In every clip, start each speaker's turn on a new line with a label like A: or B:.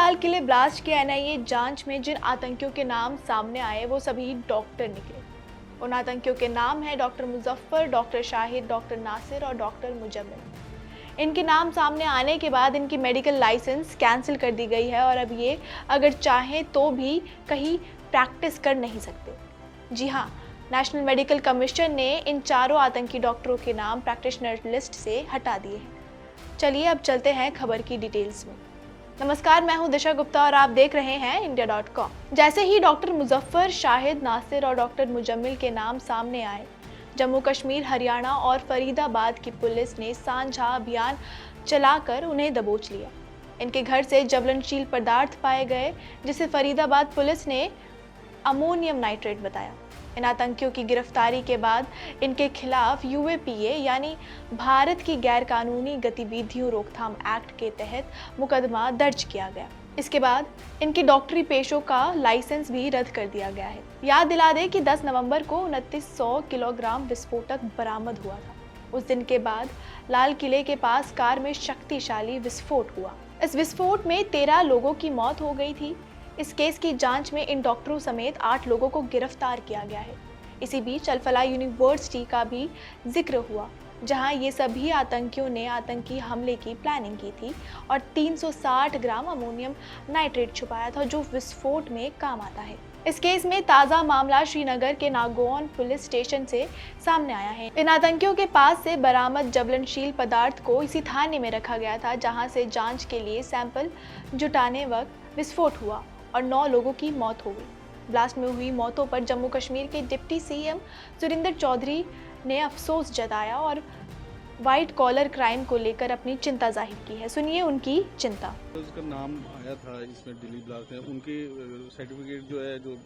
A: लाल किले ब्लास्ट के एनआईए जांच में जिन आतंकियों के नाम सामने आए वो सभी डॉक्टर निकले। उन आतंकियों के नाम हैं doctor Muzaffar, doctor Shahid, doctor Nasir और डॉक्टर मुजम्मिल। इनके नाम सामने आने के बाद इनकी मेडिकल लाइसेंस कैंसिल कर दी गई है और अब ये अगर चाहें तो भी कहीं प्रैक्टिस कर नहीं सकते। जी हाँ, नेशनल मेडिकल कमीशन ने इन चारों आतंकी डॉक्टरों के नाम प्रैक्टिशनर लिस्ट से हटा दिए हैं। चलिए अब चलते हैं खबर की डिटेल्स में। नमस्कार, मैं हूं दिशा गुप्ता और आप देख रहे हैं इंडिया.com। जैसे ही डॉक्टर मुजफ्फर, शाहिद, नासिर और डॉक्टर मुजम्मिल के नाम सामने आए, जम्मू कश्मीर, हरियाणा और फरीदाबाद की पुलिस ने सांझा अभियान चलाकर उन्हें दबोच लिया। इनके घर से ज्वलनशील पदार्थ पाए गए, जिसे फरीदाबाद पुलिस ने अमोनियम नाइट्रेट बताया। इन आतंकियों की गिरफ्तारी के बाद इनके खिलाफ यूएपीए यानी भारत की गैर कानूनी गतिविधियों रोकथाम एक्ट के तहत मुकदमा दर्ज किया गया। इसके बाद इनकी डॉक्टरी पेशों का लाइसेंस भी रद्द कर दिया गया है। याद दिला दें कि 10 नवंबर को 2900 किलोग्राम विस्फोटक बरामद हुआ था। उस दिन के बाद लाल किले के पास कार में शक्तिशाली विस्फोट हुआ। इस विस्फोट में 13 लोगों की मौत हो गई थी। इस केस की जांच में इन डॉक्टरों समेत 8 लोगों को गिरफ्तार किया गया है। इसी बीच अल-फलाह यूनिवर्सिटी का भी जिक्र हुआ, जहां ये सभी आतंकियों ने आतंकी हमले की प्लानिंग की थी और 360 ग्राम अमोनियम नाइट्रेट छुपाया था, जो विस्फोट में काम आता है। इस केस में ताज़ा मामला श्रीनगर के नागौन पुलिस स्टेशन से सामने आया है। इन आतंकियों के पास से बरामद ज्वलनशील पदार्थ को इसी थाने में रखा गया था, जहां से जांच के लिए सैंपल जुटाने वक्त विस्फोट हुआ और 9 लोगों की मौत हो गई। ब्लास्ट में हुई मौतों पर जम्मू कश्मीर के डिप्टी सीएम सुरिंदर चौधरी ने अफसोस जताया और व्हाइट कॉलर क्राइम को लेकर अपनी चिंता जाहिर की है। सुनिए उनकी चिंता।
B: उसका नाम आया था इसमें दिल्ली ब्लास्ट में, उनके सर्टिफिकेट जो है, जो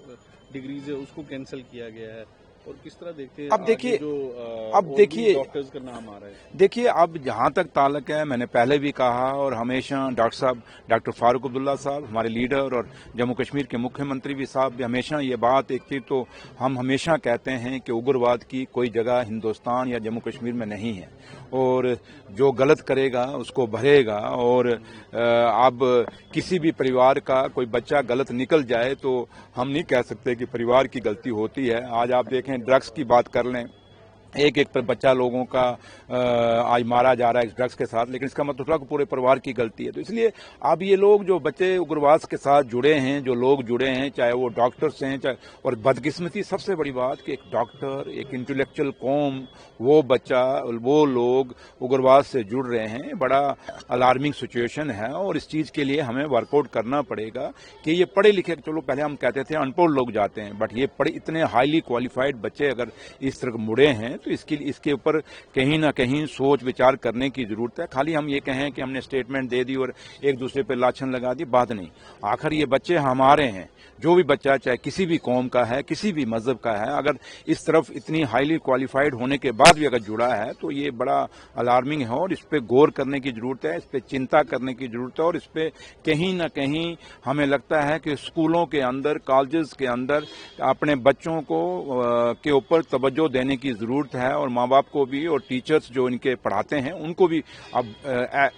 B: डिग्रीज है, उसको कैंसिल किया गया है। और किस तरह देखते हैं
C: अब देखिए,
B: डॉक्टर्स का नाम आ रहा है।
C: देखिए, अब जहां तक ताल्लुक है, मैंने पहले भी कहा और हमेशा डॉक्टर साहब, डॉक्टर फारूक अब्दुल्ला साहब हमारे लीडर और जम्मू कश्मीर के मुख्यमंत्री भी साहब भी हमेशा ये बात एक थी, तो हम हमेशा कहते हैं कि उग्रवाद की कोई जगह हिंदुस्तान या जम्मू कश्मीर में नहीं है और जो गलत करेगा उसको भरेगा। और अब किसी भी परिवार का कोई बच्चा गलत निकल जाए तो हम नहीं कह सकते कि परिवार की गलती होती है। आज आप देखें, ड्रग्स की बात कर लें, एक पर बच्चा लोगों का आज मारा जा रहा है इस ड्रग्स के साथ, लेकिन इसका मतलब कि पूरे परिवार की गलती है। तो इसलिए अब ये लोग जो बच्चे उग्रवाद के साथ जुड़े हैं, जो लोग जुड़े हैं, चाहे वो डॉक्टर्स हैं, चाहे, और बदकिस्मती सबसे बड़ी बात कि एक डॉक्टर, एक इंटेलेक्चुअल कौम, वो बच्चा, वो लोग उग्रवाद से जुड़ रहे हैं। बड़ा अलार्मिंग सिचुएशन है और इस चीज़ के लिए हमें वर्कआउट करना पड़ेगा कि ये पढ़े लिखे, चलो पहले हम कहते थे अनपढ़ लोग जाते हैं, बट ये इतने हाईली क्वालिफाइड बच्चे अगर इस तरह मुड़े हैं तो इसके ऊपर कहीं ना कहीं सोच विचार करने की जरूरत है। खाली हम ये कहें कि हमने स्टेटमेंट दे दी और एक दूसरे पर लाछन लगा दी, बात नहीं। आखिर ये बच्चे हमारे हैं, जो भी बच्चा चाहे किसी भी कौम का है, किसी भी मजहब का है, अगर इस तरफ इतनी हाईली क्वालिफाइड होने के बाद भी अगर जुड़ा है तो ये बड़ा अलार्मिंग है और इस पर गौर करने की जरूरत है, इस पर चिंता करने की जरूरत है। और इस पर कहीं ना कहीं हमें लगता है कि स्कूलों के अंदर, कॉलेजेस के अंदर अपने बच्चों को के ऊपर तवज्जो देने की जरूरत है और माँ बाप को भी और टीचर्स जो इनके पढ़ाते हैं उनको भी अब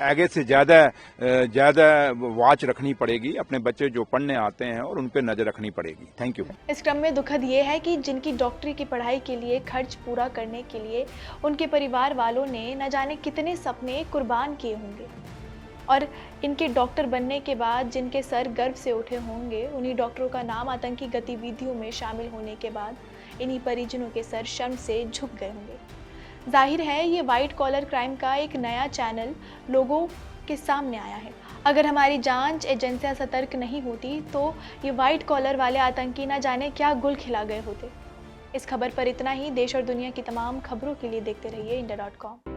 C: आगे से ज्यादा वॉच रखनी पड़ेगी। अपने बच्चे जो पढ़ने आते हैं और उन पर नजर रखनी पड़ेगी। Thank you.
A: इस क्रम में दुखद ये है कि जिनकी डॉक्टरी की पढ़ाई के लिए खर्च पूरा करने के लिए उनके परिवार वालों ने न जाने कितने सपने कुर्बान किए होंगे और इनके डॉक्टर बनने के बाद जिनके सर गर्व से उठे होंगे, उन्हीं डॉक्टरों का नाम आतंकी गतिविधियों में शामिल होने के बाद इन्हीं परिजनों के सर शर्म से झुक गए होंगे। जाहिर है ये व्हाइट कॉलर क्राइम का एक नया चैनल लोगों के सामने आया है। अगर हमारी जांच एजेंसियां सतर्क नहीं होती तो ये व्हाइट कॉलर वाले आतंकी ना जाने क्या गुल खिला गए होते। इस खबर पर इतना ही। देश और दुनिया की तमाम खबरों के लिए देखते रहिए इंडिया.com।